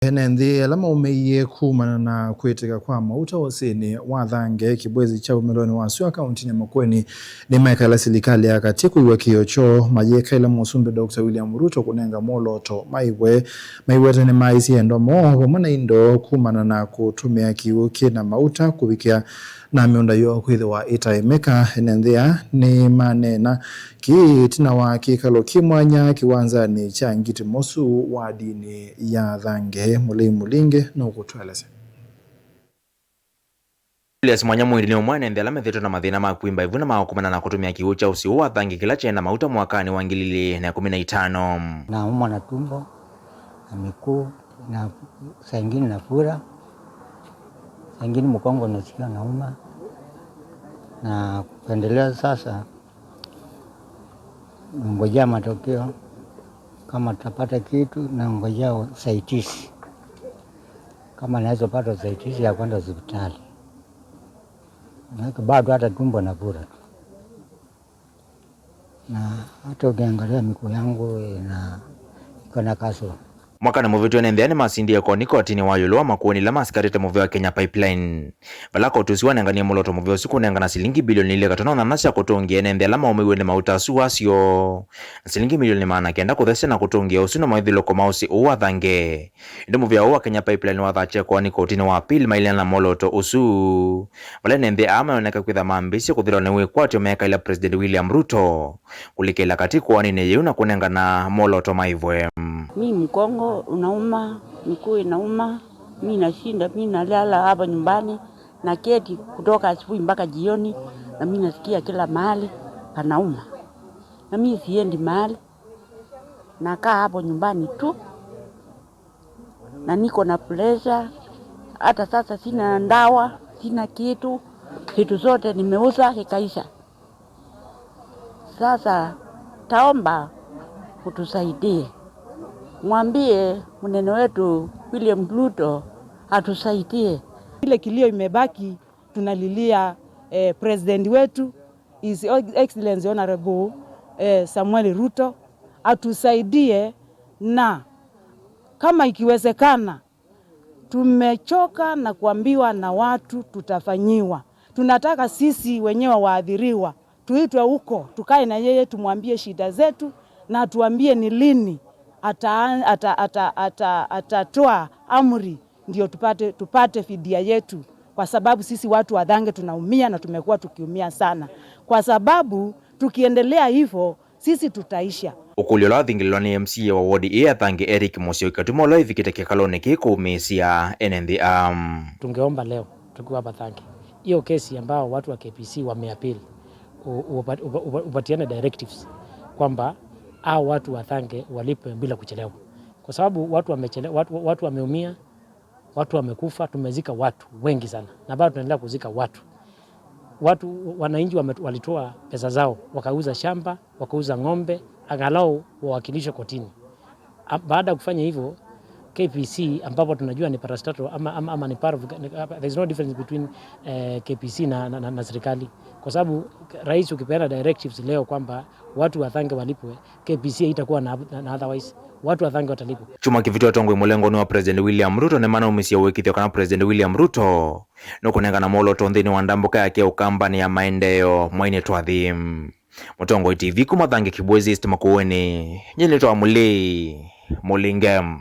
Nthi ala maumiie kumana na kwitika kwa mauta wasini wathange kibwezi cha umeloni wasio akaunti ya Makueni ni maikala serikali ya katiku iwa kiocho mayeka ila musumbi Dr. William Ruto kunenga moloto maiwete ni maisi endo moho mana indo kumana na kutumia kiuki na mauta kubikia na miunda yo kwithiwa itaimika nthia ni manena ki tina wa kikalo kimwanya kiwanzani cha Ngiti Mosu wa dini ya Thange mulinge no kutweleza Julius Mwanyamwiri ni umwane nthi ala methitwo na mathina ma kwimba ivuna maokumana na kutumia kiu cha usiu wa Thange kila chena mauta mwakani wa 2015 na umwa na tumbo na mikuu na saingini na fura saingini mkongo nasikia nauma na kuendelea sasa ngojea matokeo kama tutapata kitu na ngojea usaidizi kama naweza pata usaidizi ya kwenda hospitali na bado hata tumbo na fura na hata ukiangalia miguu yangu na iko na kasoro. Mwaka na muvitwe nendhiani masindi ya koni kotini wa yulu wa Makueni la maskarite muve wa Kenya Pipeline. Balaka utusiwa nengani ya muloto muve usiku nengana silingi bilioni ile katona na nasi ya kutungi nendhi ala maumiwe ni mauta suwasio. Silingi milioni maana kenda kuthese na kutungi ya usino maithilo kwa mausi uwa Thange. Ndo muve ya uwa Kenya Pipeline wa dhache koni kotini wa pili mailiana na muloto usu. Bale nendhi ama yoneka kwitha maambisi kuthiro newe kwatio meka ila President William Ruto. Kulike ila katiku wanine yeuna kunengana muloto maivwe. Mi mkongo unauma, miguu inauma, mi nashinda, mi nalala hapa nyumbani na keti kutoka asubuhi mpaka jioni na mi nasikia kila mahali panauma. Na mi siendi mahali, nakaa hapo nyumbani tu na niko na pressure. Hata sasa sina ndawa, sina kitu, vitu zote nimeuza ikaisha. Sasa taomba utusaidie. Mwambie mnene wetu William Ruto atusaidie. Ile kilio imebaki tunalilia president wetu His Excellency Honorable Samuel Ruto atusaidie, na kama ikiwezekana tumechoka na kuambiwa na watu tutafanyiwa. Tunataka sisi wenyewe waadhiriwa tuitwe huko tukae na yeye tumwambie shida zetu na tuambie ni lini atatoa amri ndio tupate fidia yetu, kwa sababu sisi watu wa Thange tunaumia na tumekuwa tukiumia sana, kwa sababu tukiendelea hivyo sisi tutaisha. Ukulio la thingilwa ni MCA wa wodi ya Thange Eric Musyoka katumolo ivikiteke kalone kikumisia NND. Tungeomba leo tukiwa hapa Thange hiyo kesi ambao watu wa KPC wameapili upatiane directives kwamba hao watu wa Thange walipe bila kuchelewa, kwa sababu watu wameumia, watu wamekufa, tumezika watu wengi sana na bado tunaendelea kuzika wananchi walitoa pesa zao wakauza shamba, wakauza ng'ombe angalau wawakilishwe kotini. Baada ya kufanya hivyo KPC ambapo tunajua ni parastatal ama ni part of, there is no difference between KPC na serikali, kwa sababu rais ukipeana directives leo kwamba watu wa Thange walipwe, KPC itakuwa na otherwise watu wa Thange watalipwa. Chuma kivitwa tongwe mulengo ni wa President William Ruto ne mana umisia wekithio kana President William Ruto no kunenga na moloto nthini wa ndambuka yake ukambani ya maendeleo mwaine twathi Mutongo TV kuma Thange kibwezi Makueni nyene twa mulingem.